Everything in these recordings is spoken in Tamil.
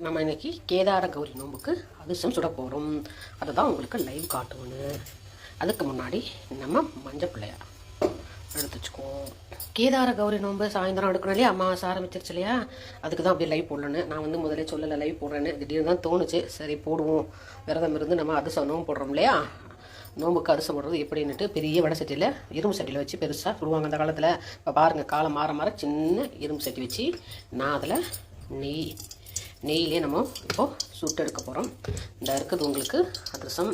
நம்ம இன்றைக்கி கேதார கௌரி நோம்புக்கு அதிர்ஷ்டம் சுட போகிறோம். அதை தான் உங்களுக்கு லைவ் காட்டுவேன். அதுக்கு முன்னாடி நம்ம மஞ்சள் பிள்ளையா எடுத்து வச்சுக்குவோம். கேதார கௌரி நோம்பு சாயந்தரம் எடுக்கணும் இல்லையா, அமாவாசை ஆரம்பிச்சிருச்சு இல்லையா, அதுக்கு தான் அப்படியே லைவ் போடலன்னு நான் வந்து முதலே சொல்லலை லைவ் போடுறேன்னு. திடீர்னு தான் தோணுச்சு, சரி போடுவோம். விரதம் இருந்து நம்ம அதிர்ஷ்டம் நோம்பு போடுறோம் இல்லையா, நோம்புக்கு அதிர்ஷ்டம் போடுறது எப்படின்னுட்டு பெரிய வடை சட்டியில் இரும்பு சட்டியில் வச்சு பெருசாக சுடுவாங்க அந்த காலத்தில். இப்போ பாருங்கள், காலம் மாற மாற சின்ன இரும்பு சட்டி வச்சு நான் அதில் நெய்யிலே நம்ம இப்போது சுட்டு எடுக்க போகிறோம். இந்த இருக்குது உங்களுக்கு அதிரசம்.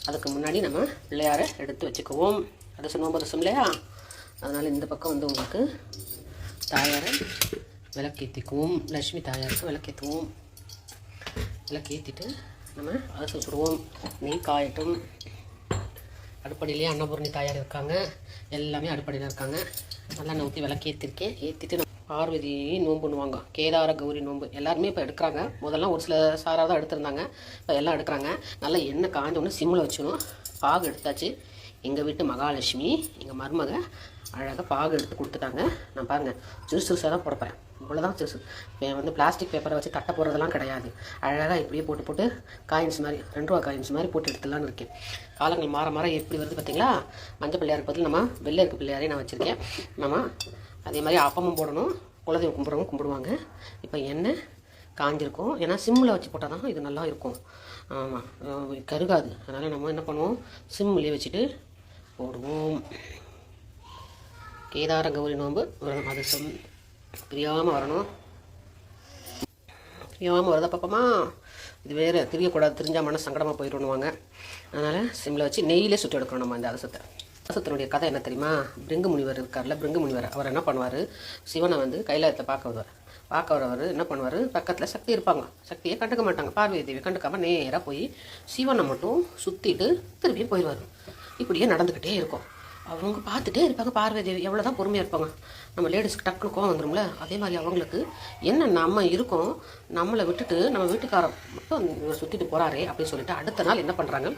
அதுக்கு முன்னாடி நம்ம பிள்ளையாரை எடுத்து வச்சுக்குவோம். அதிரசம் நோம்பு அதிரசம் இல்லையா, அதனால் இந்த பக்கம் வந்து உங்களுக்கு தாயாரை விளக்கேற்றிக்குவோம். லட்சுமி தாயாருக்கு விளக்கேற்றுவோம். விளக்கேற்றிட்டு நம்ம அதிரசம் சுடுவோம். நெய் காயட்டும். அடுப்படியிலே அன்னபூர்ணி தாயார் இருக்காங்க, எல்லாமே அடுப்படியில் இருக்காங்க. நல்லா ஊற்றி விளக்கேற்றிருக்கேன். ஏற்றிட்டு பார்வதி நோம்பு பண்ணுவாங்க, கேதார கௌரி நோம்பு எல்லாருமே இப்போ எடுக்கிறாங்க. முதல்லாம் ஒரு சில சாராக தான் எடுத்திருந்தாங்க, இப்போ எல்லாம் எடுக்கிறாங்க. நல்லா எண்ணெய் காஞ்ச ஒன்று சிம்மில் வச்சுக்கணும். பாகு எடுத்தாச்சு. எங்கள் வீட்டு மகாலட்சுமி எங்கள் மருமக அழகாக பாகு எடுத்து கொடுத்துட்டாங்க. நான் பாருங்கள் சிறுசாக தான் போடப்பேன், இவ்வளோதான் சிறுசு. இப்போ வந்து பிளாஸ்டிக் பேப்பரை வச்சு தட்டை போடுறதெல்லாம் கிடையாது. அழகாக இப்படியே போட்டு காயின்ஸ் மாதிரி 2 ரூபா காயின்ஸ் மாதிரி போட்டு எடுத்துலான்னு இருக்கேன். காலங்கள் மாற மாற எப்படி வருது பார்த்தீங்களா. மஞ்சள் பிள்ளையாருக்கு பதில் நம்ம வெள்ளை இருக்க பிள்ளையாரே நான் வச்சுருக்கேன். நம்ம அதே மாதிரி அப்பமும் போடணும். குலதெய்வம் கும்பிட்றவங்க கும்பிடுவாங்க. இப்போ எண்ணெய் காஞ்சிருக்கும், ஏன்னா சிம்மில் வச்சு போட்டால் தான் இது நல்லா இருக்கும். ஆமாம், கருகாது. அதனால் நம்ம என்ன பண்ணுவோம், சிம்மிலே வச்சுட்டு போடுவோம். கேதார கௌரி நோம்பு அதிர்ஷ்டம் பிரியாமல் வரணும். பிரியாமல் வருதா பாப்பமா, இது வேறு தெரியக்கூடாது, தெரிஞ்சால் மன சங்கடமாக போயிடுவாங்க. அதனால் சிம்மில் வச்சு நெய்யிலே சுட்டு எடுக்கணும் நம்ம இந்த அதிர்ஷ்டத்தை. அதிர்ஷ்டத்தினுடைய கதை என்ன தெரியுமா, பிருங்கு முனிவர் இருக்கார்ல, பிருங்கு முனிவர் அவர் என்ன பண்ணுவார், சிவனை வந்து கைலாயத்தை பார்க்க வருவார். பார்க்க வரவர் என்ன பண்ணுவார், பக்கத்தில் சக்தி இருப்பாங்க, சக்தியை கண்டுக்க மாட்டாங்க. பார்வதி தேவி கண்டுக்காமல் நேராக போய் சிவனை மட்டும் சுற்றிட்டு திருப்பியும் போயிடுவார். இப்படியே நடந்துக்கிட்டே இருக்கும். அவங்க பார்த்துட்டே இருப்பாங்க. பார்வதி தேவி எவ்வளோ தான் பொறுமையாக இருப்பாங்க. நம்ம லேடிஸ்க்கு டக்குன்னு கோவம் வந்துடும்ல, அதே மாதிரி அவங்களுக்கு என்ன நம்ம இருக்கோம், நம்மளை விட்டுட்டு நம்ம வீட்டுக்காரர் மட்டும் சுற்றிட்டு போகிறாரே அப்படின்னு சொல்லிட்டு அடுத்த நாள் என்ன பண்ணுறாங்க,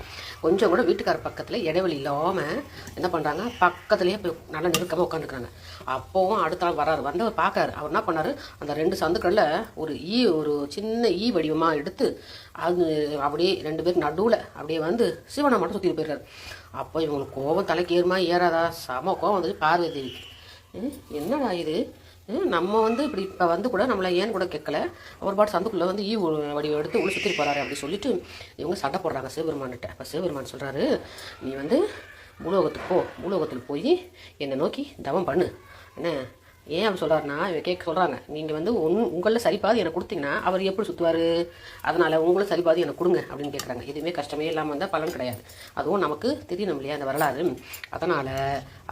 கொஞ்சம் கூட வீட்டுக்கார பக்கத்தில் இடைவெளி இல்லாமல் என்ன பண்ணுறாங்க, பக்கத்துலேயே போய் நல்லா நெருக்கமாக உட்காந்துக்கிறாங்க. அப்போவும் அடுத்த நாள் வராரு, வந்தவர் பார்க்காரு. அவர் என்ன பண்ணார், அந்த 2 சந்துக்களில் ஒரு சின்ன வடிவமாக எடுத்து அது அப்படியே 2 பேர் நடுவில் அப்படியே வந்து சிவனை மட்டும் சுற்றிட்டு போயிடுறாரு. அப்போ இவங்களுக்கு கோபம் தலைக்கு ஏறாதா, செம கோபம் வந்துச்சு பார்வதி தேவிக்கு. என்னடா இது, நம்ம வந்து இப்படி இப்போ வந்து கூட நம்மளை ஏன்னு கூட கேட்கல, ஒரு பாட்டு சந்துக்குள்ளே வந்து வடிவம் எடுத்து உள்ள சுற்றிட்டு போகிறாரு அப்படி சொல்லிட்டு இவங்க சண்டை போடுறாங்க சிவபெருமான்கிட்ட. அப்போ சிவபெருமான் சொல்கிறாரு, நீ வந்து பூலோகத்தில் போய் என்னை நோக்கி தவம் பண்ணு. என்ன ஏன் அப்படி சொல்கிறாருன்னா, கேட்க சொல்கிறாங்க, நீங்கள் வந்து உங்களில் சரிபாதி எனக்கு கொடுத்தீங்கன்னா அவர் எப்படி சுற்றுவார், அதனால் உங்களும் சரிபாதி எனக்கு கொடுங்க அப்படின்னு கேட்குறாங்க. எதுவுமே கஷ்டமே இல்லாமல் வந்தால் பலன் கிடையாது. அதுவும் நமக்கு தெரியணும் இல்லையா அந்த வரலாறு. அதனால்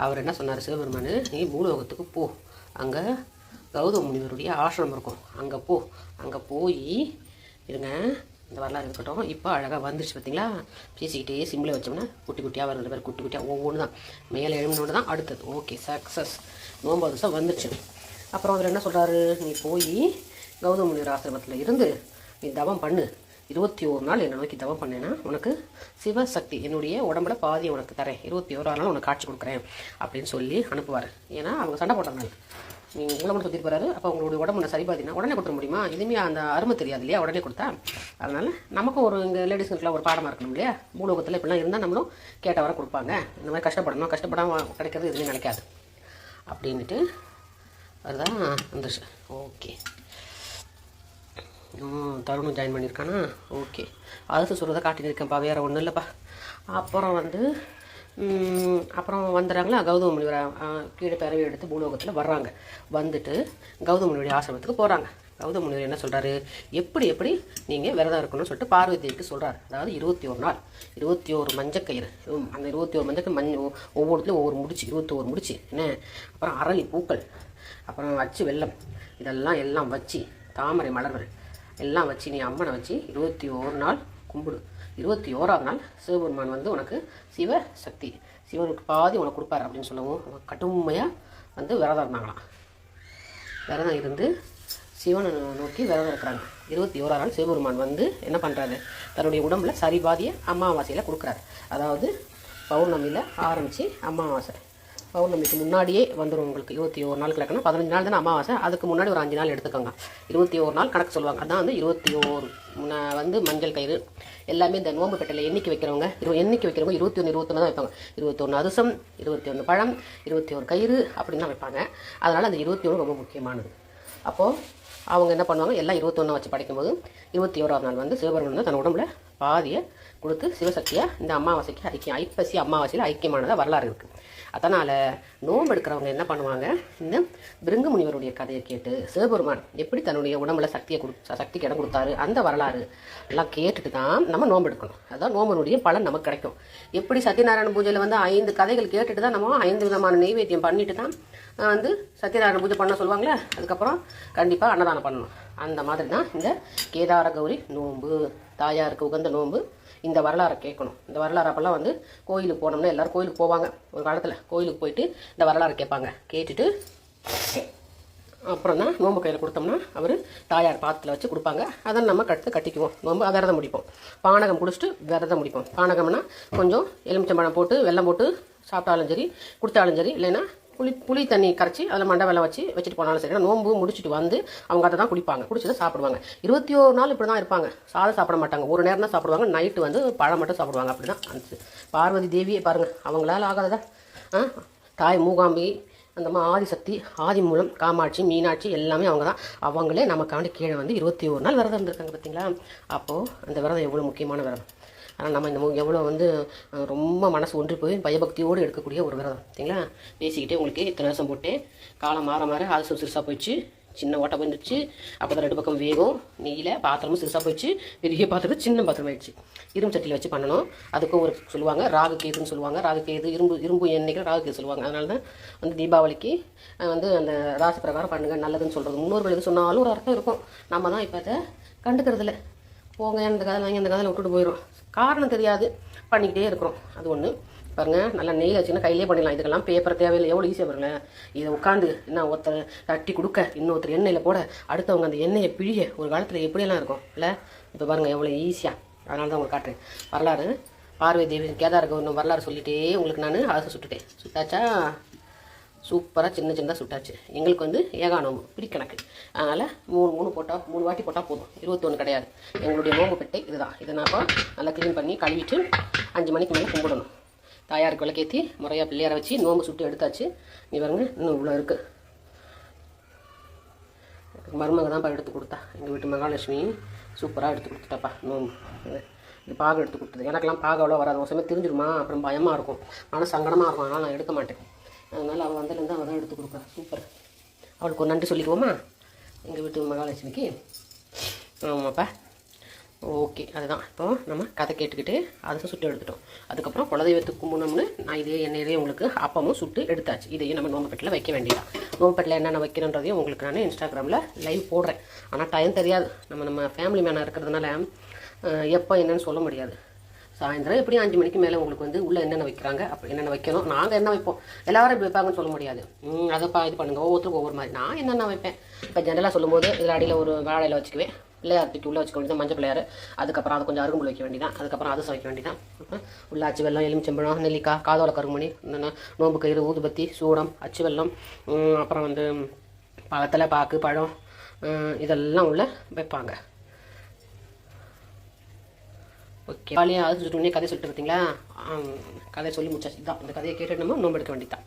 அவர் என்ன சொன்னார் சிவபெருமான், நீ பூலோகத்துக்கு போ, அங்கே கௌதம முனிவருடைய ஆசிரமம் இருக்கும், அங்கே போய் இருங்க. இந்த வரலாறு இருக்கட்டும். இப்போ அழகாக வந்துருச்சு பார்த்தீங்களா, பேசிக்கிட்டே சிம்மில் வச்சோம்னா குட்டி குட்டியாக வருது பேர், குட்டி குட்டியாக ஒவ்வொன்று தான் மேலே எழுமினோடு தான் அடுத்தது. Okay, success. நோம்பு அதிர்ஷ்டம் வந்துருச்சு. அப்புறம் அவர் என்ன சொல்கிறாரு, நீ போய் கௌதம முனிவர் ஆசிரமத்தில் இருந்து நீ தவம் பண்ணு, 21 நாள் என்னை நோக்கி தவம் பண்ணேன்னா உனக்கு சிவசக்தி என்னுடைய உடம்புல பாதியை உனக்கு தரேன், 21ஆம் நாள் உனக்கு காட்சி கொடுக்குறேன் அப்படின்னு சொல்லி அனுப்புவார். ஏன்னா அவங்க சண்டை போட்டனால நீங்கள் உங்களை மட்டும் சுற்றிட்டு போகிறாரு. அப்போ உங்களுடைய உடம்புல சரிபாதினா உடனே கொடுத்துட முடியுமா, இதுவுமே அந்த அருமை தெரியாது இல்லையா உடனே கொடுத்தா. அதனால் நமக்கும் ஒரு இங்கே லேடிஸுக்கெலாம் ஒரு பாடமாக இருக்கணும் இல்லையா, பூலோகத்தில் இப்படிலாம் இருந்தால் நம்மளும் கேட்ட வர கொடுப்பாங்க. இந்த மாதிரி கஷ்டப்படாமல் கிடைக்கிறது எதுவுமே நினைக்காது அப்படின்ட்டு அதுதான் வந்துருச்சு. ஓகே, தருணும் ஜாயின் பண்ணியிருக்கானா. ஓகே, அது சொல்கிறத காட்டினிருக்கேன்ப்பா, வேறு ஒன்றும் இல்லைப்பா. அப்புறம் வந்துடுறாங்களா கௌதம முனிவரை கீழே பிறவி எடுத்து பூலோகத்தில் வர்றாங்க. வந்துட்டு கௌதம முனிவருடைய ஆசிரமத்துக்கு போகிறாங்க. கௌதம முனிவர் என்ன சொல்கிறாரு, எப்படி நீங்கள் விரதம் இருக்கணும்னு சொல்லிட்டு பார்வதி தேவிக்கு சொல்கிறார். அதாவது 21 நாள் 21 மஞ்சக்கயிறு, அந்த 21 மஞ்சக்கயிறு ஒவ்வொருத்துலையும் ஒவ்வொரு முடிச்சு 21 முடிச்சு என்ன, அப்புறம் அரளி பூக்கள், அப்புறம் அச்சு வெல்லம், எல்லாம் வச்சு தாமரை மலர்கள் எல்லாம் வச்சு நீ அம்மனை வச்சு 21 நாள் கும்பிடு. 21ஆம் நாள் சிவபெருமான் வந்து உனக்கு சிவசக்தி, சிவனுக்கு பாதி உனக்கு கொடுப்பார் அப்படின்னு சொல்லவும் கடுமையாக வந்து விரதம் இருந்தாங்களாம். விரதம் இருந்து சிவனை நோக்கி விரதம் இருக்கிறாங்க. 21ஆம் நாள் சிவபெருமான் வந்து என்ன பண்ணுறாரு, தன்னுடைய உடம்புல சரிபாதியை அமாவாசையில் கொடுக்குறாரு. அதாவது பௌர்ணமியில் ஆரம்பித்து அமாவாசை பௌர்ணமிக்கு முன்னாடியே வந்துடும் உங்களுக்கு. 21 நாள் கிடக்குன்னா 15 நாள் தானே அமாவாசை, அதுக்கு முன்னாடி ஒரு 5 நாள் எடுத்துக்கோங்க. 21 நாள் கணக்கு சொல்லுவாங்க. அதான் வந்து 21 வந்து மஞ்சள் கயிறு எல்லாமே இந்த நோம்பு பெட்டையில் எண்ணிக்கை வைக்கிறவங்க 21 21 தான் வைப்பாங்க. 21 அதிசம், 21 பழம், 21 கயிறு அப்படின்னு தான் வைப்பாங்க. அதனால் அந்த 21 ரொம்ப முக்கியமானது. அப்போது அவங்க என்ன பண்ணுவாங்க, எல்லாம் 21 வச்சு படைக்கும்போது 21ஆவது நாள் வந்து சிவபெருமான் வந்து தன் உடம்புல பாதியை கொடுத்து சிவசக்தியாக இந்த அமாவாசைக்கு ஐக்கியம், ஐப்பசி அமாவாசையில் ஐக்கியமானதாக வரலாறு இருக்குது. அதனால் நோன்பு எடுக்கிறவங்க என்ன பண்ணுவாங்க, இந்த பிருங்கு முனிவருடைய கதையை கேட்டு சிவபெருமான் எப்படி தன்னுடைய உடம்புல சக்திக்கு இடம் கொடுத்தாரு அந்த வரலாறு எல்லாம் கேட்டுட்டு தான் நம்ம நோன்பு எடுக்கணும். அதுதான் நோம்பனுடைய பலன் நமக்கு கிடைக்கும். எப்படி சத்யநாராயண பூஜையில் வந்து 5 கதைகள் கேட்டுட்டு தான் நம்ம 5 விதமான நெய்வேத்தியம் பண்ணிட்டு தான் வந்து சத்யநாராயண பூஜை பண்ண சொல்லுவாங்களே, அதுக்கப்புறம் கண்டிப்பாக அன்னதானம் பண்ணணும். அந்த மாதிரி தான் இந்த கேதார கௌரி நோன்பு, தாயாருக்கு உகந்த நோன்பு. இந்த வரலாறை கேட்கணும். இந்த வரலாறு அப்போல்லாம் வந்து கோயிலுக்கு போனோம்னா எல்லோரும் கோயிலுக்கு போவாங்க. ஒரு காலத்தில் கோயிலுக்கு போயிட்டு இந்த வரலாறு கேட்பாங்க. கேட்டுட்டு அப்புறம் தான் நோம்பு கையில் கொடுத்தோம்னா அவர் தாயார் பாத்திரத்தில் வச்சு கொடுப்பாங்க. அதை நம்ம கட்டிக்குவோம். நோம்பு விரதம் முடிப்போம். பானகம் குடிச்சிட்டு விரதம் முடிப்போம். பானகம்னா கொஞ்சம் எலுமிச்சம்பழம் போட்டு வெல்லம் போட்டு சாப்பிட்டாலும் சரி, கொடுத்தாலும் சரி, இல்லைன்னா புளி தண்ணி கரைச்சி அதில் மண்டை வெல்லம் வச்சுட்டு போனாலும் சரி. நோம்பு முடிச்சுட்டு வந்து அவங்க அதை தான் குடிப்பாங்க. குடிச்சு சாப்பிடுவாங்க. 21 நாள் இப்படி தான் இருப்பாங்க. சாதம் சாப்பிட மாட்டாங்க. ஒரு நேரம் தான் சாப்பிடுவாங்க. நைட்டு வந்து பழம் மட்டும் சாப்பிடுவாங்க. அப்படி தான் பார்வதி தேவியை பாருங்கள், அவங்களால ஆகாததா? தாய் மூகாம்பி, அந்த மாதிரி ஆதிசக்தி, ஆதிமூலம், காமாட்சி, மீனாட்சி எல்லாமே அவங்க தான். அவங்களே நமக்காண்டி கீழே வந்து 21 நாள் விரதம் இருந்திருக்காங்க பார்த்தீங்களா? அப்போது அந்த விரதம் எவ்வளோ முக்கியமான விரதம். ஆனால் நம்ம இந்த எவ்வளோ வந்து ரொம்ப மனசு ஒன்றி போய் பயபக்தியோடு எடுக்கக்கூடிய ஒரு விரதம் பார்த்தீங்களா? பேசிக்கிட்டே உங்களுக்கு இத்தனை வருஷம் போட்டு காலம் மாற அது சிறுசாக போயிடுச்சு. சின்ன ஓட்டை வந்துடுச்சு. அப்போ தான் 2 பக்கம் வேகும். நெய்யில் பாத்திரமும் சிறுசாக போயிடுச்சு. பெரிய பாத்திரம் சின்ன பாத்திரம் ஆயிடுச்சு. இரும்பு சட்டியில் வச்சு பண்ணணும். அதுக்கும் ஒரு சொல்லுவாங்க ராகு கேதுன்னு சொல்லுவாங்க. ராகு கேது இரும்பு எண்ணெய்கள் ராகு கேது சொல்லுவாங்க. அதனால தான் வந்து தீபாவளிக்கு வந்து அந்த ராசி பிரகாரம் பண்ணுங்க நல்லதுன்னு சொல்கிறது. முன்னோர்கள் எது சொன்னாலும் ஒரு அர்த்தம் இருக்கும். நம்ம தான் இப்போ அதை கண்டுக்கிறதில்ல. போங்க இந்த கதை வாங்கி அந்த கதையில் விட்டுட்டு போயிடும். காரணம் தெரியாது, பண்ணிக்கிட்டே இருக்கிறோம். அது ஒன்று பாருங்கள். நல்லா நெய்யில் வச்சுன்னா கையிலே பண்ணிடலாம். இதுக்கெல்லாம் பேப்பர் தேவையில்லை. எவ்வளோ ஈஸியாக பாருங்களேன். இதை உட்காந்து என்ன ஒருத்தர் தட்டி கொடுக்க, இன்னொருத்தர் எண்ணெயில் போட, அடுத்தவங்க அந்த எண்ணெயை பிழிய ஒரு காலத்தில் எப்படியெல்லாம் இருக்கும் இல்லை? இப்போ பாருங்கள் எவ்வளோ ஈஸியாக. அதனால தான் உங்களுக்கு காட்டுறேன் வரலாறு. பார்வதி தேவி கேதார கௌரி வரலாறு சொல்லிகிட்டே உங்களுக்கு நான் அரசு சுட்டுட்டேன். சுட்டாச்சா? சூப்பராக சின்னதாக சுட்டாச்சு. எங்களுக்கு வந்து ஏகானோம்பு பிடிக்கணக்கு. அதனால் 3 வாட்டி போட்டால் போதும். 21 கிடையாது. எங்களுடைய நோம்பு பெட்டை இதுதான். இதை நான் இப்போ நல்லா க்ளீன் பண்ணி கழுவிட்டு 5 மணிக்கு மேலே கும்பிடணும். தாயாருக்கு விளக்கேற்றி முறையாக பிள்ளையாரை வச்சு நோம்பு சுட்டு எடுத்தாச்சு. நீ பாருங்க இன்னும் இவ்வளோ இருக்குது. மருமக தான்ப்பா எடுத்து கொடுத்தா. எங்கள் வீட்டு மகாலட்சுமி சூப்பராக எடுத்து கொடுத்துட்டாப்பா நோம்பு. இது பாகம் எடுத்து கொடுத்தது. எனக்கெல்லாம் பாகம் அவ்வளோ வராது. ஒரு சமயம் தெரிஞ்சிருமா, அப்புறம் பயமாக இருக்கும். ஆனால் சங்கடமாக இருக்கும். ஆனால் நான் எடுக்க மாட்டேன். அதனால் அவள் வந்ததுலேருந்து அவள் தான் எடுத்து கொடுக்குறா. சூப்பர். அவளுக்கு ஒரு நன்றி சொல்லிக்குவோமா எங்கள் வீட்டு மகாலட்சுமிக்கு? ஆமாப்பா. ஓகே. அதுதான் இப்போ நம்ம கதை கேட்டுக்கிட்டு அதை சுட்டு எடுத்துட்டோம். அதுக்கப்புறம் குலதெய்வத்துக்கு கும்பிடணும்னு நான் இதே எண்ணெயிலே உங்களுக்கு அப்பமும் சுட்டு எடுத்தாச்சு. இதையும் நம்ம நோம்புப்பெட்டில் வைக்க வேண்டியதான். நோம்புப்பெட்டில் என்னென்ன வைக்கிறன்றதையும் உங்களுக்கு நான் இன்ஸ்டாகிராமில் லைவ் போடுறேன். ஆனால் டைம் தெரியாது. நம்ம ஃபேமிலி மேனாக இருக்கிறதுனால எப்போ என்னன்னு சொல்ல முடியாது. சாயந்தரம் எப்படியும் 5 மணிக்கு மேலே உங்களுக்கு வந்து உள்ளே என்னென்ன வைக்கிறாங்க, அப்போ என்னென்ன வைக்கணும், நாங்கள் என்ன வைப்போம், எல்லாரும் இப்படி வைப்பாங்கன்னு சொல்ல முடியாது. அதைப்பா இது பண்ணுங்கள், ஒவ்வொருத்தருக்கும் ஒவ்வொரு மாதிரி. நான் என்னென்ன வைப்பேன் இப்போ ஜெனரலாக சொல்லும்போது இதில் அடியில் ஒரு வாழையில் வச்சுக்குவேன். பிள்ளையார் தூக்கி உள்ளே வச்சுக்க வேண்டியதான், மஞ்சள் பிள்ளையார். அதுக்கப்புறம் அதை கொஞ்சம் அருகும்புல் வைக்க வேண்டியதான். அதுக்கப்புறம் அதை வைக்க வேண்டியதான். அப்புறம் உள்ள அச்சு வெல்லம், எலுமிச்சம்பழம், நெல்லிக்காய், காதோல கருமணி, நோம்பு கயிறு, ஊதுபத்தி, சூடம், அச்சு வெல்லம், அப்புறம் வந்து பழத்தில் பாக்கு, பழம், இதெல்லாம் உள்ள வைப்பாங்க. ஓகே. காலையாக அது சுட்டு கதை சொல்லிட்டு பார்த்தீங்களா? கதை சொல்லி முடிச்சாச்சு. இதுதான் இந்த கதையை கேட்டு நம்ம நோம்பு எடுக்க வேண்டியதான்.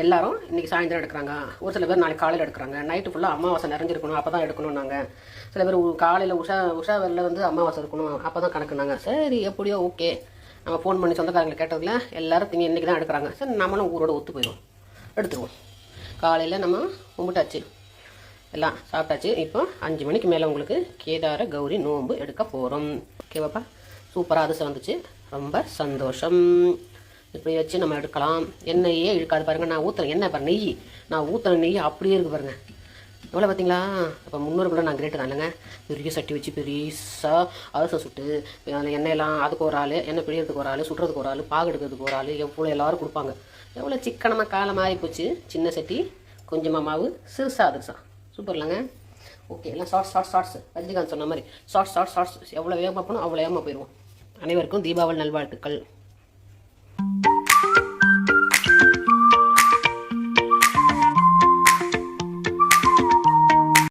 எல்லாரும் இன்றைக்கி சாயந்தரம் எடுக்கிறாங்க. ஒரு சில பேர் நாளைக்கு காலையில் எடுக்கிறாங்க. நைட்டு ஃபுல்லாக அமாவாசை நிறைஞ்சிருக்கணும், அப்போ தான் எடுக்கணும். நாங்கள் சில பேர் காலையில் உஷா வெளில வந்து அமாவாசை இருக்கணும், அப்போ தான் கணக்குனாங்க. சரி எப்படியோ ஓகே. நம்ம ஃபோன் பண்ணி சொந்தக்காரங்களை கேட்டதில் எல்லோரும் இன்றைக்கி தான் எடுக்கிறாங்க. சரி நம்மளும் ஊரோட ஒத்து போயிடுவோம், எடுத்துருவோம். காலையில் நம்ம கும்பிட்டாச்சு, எல்லாம் சாப்பிட்டாச்சு. இப்போ 5 மணிக்கு மேலே உங்களுக்கு கேதார கௌரி நோன்பு எடுக்க போகிறோம். ஓகேவாப்பா? சூப்பராக அதிசயம் வந்துச்சு. ரொம்ப சந்தோஷம். இப்படி வச்சு நம்ம எடுக்கலாம். எண்ணெயே இழுக்காது பாருங்கள். நான் ஊற்றுறேன் எண்ணெய் பாருங்கள், நெய் நான் ஊற்றுற நெய் அப்படியே இருக்குது பாருங்கள். எவ்வளோ பார்த்தீங்களா? இப்போ 300 கூட நான் கிரேட்டு தானேங்க. பெரிய சட்டி வச்சு பெருசாக அதிசயம் சுட்டு அதில் எண்ணெயெல்லாம் அதுக்கு ஒரு ஆள், எண்ணெய் பிழியறதுக்கு ஒரு ஆள், சுடுறதுக்கு ஒரு ஆள், பாகு எடுக்கிறதுக்கு ஒரு ஆள், எவ்வளோ எல்லோரும் கொடுப்பாங்க. எவ்வளோ சிக்கனமாக காலம் ஆகி போச்சு. சின்ன சட்டி, கொஞ்சமாக மாவு, சிறுசாக அதிரசம். சூப்பர் இல்லைங்க? ஓகே. எல்லாம் ஷார்ட்ஸ் ரஜினிகாந்த் சொன்ன மாதிரி ஷார்ட்ஸ் எவ்வளோ வேகமாக போகணும் அவ்வளோ வேகமாக போயிடுவோம். அனைவருக்கும் தீபாவளி நல்வாழ்த்துக்கள்.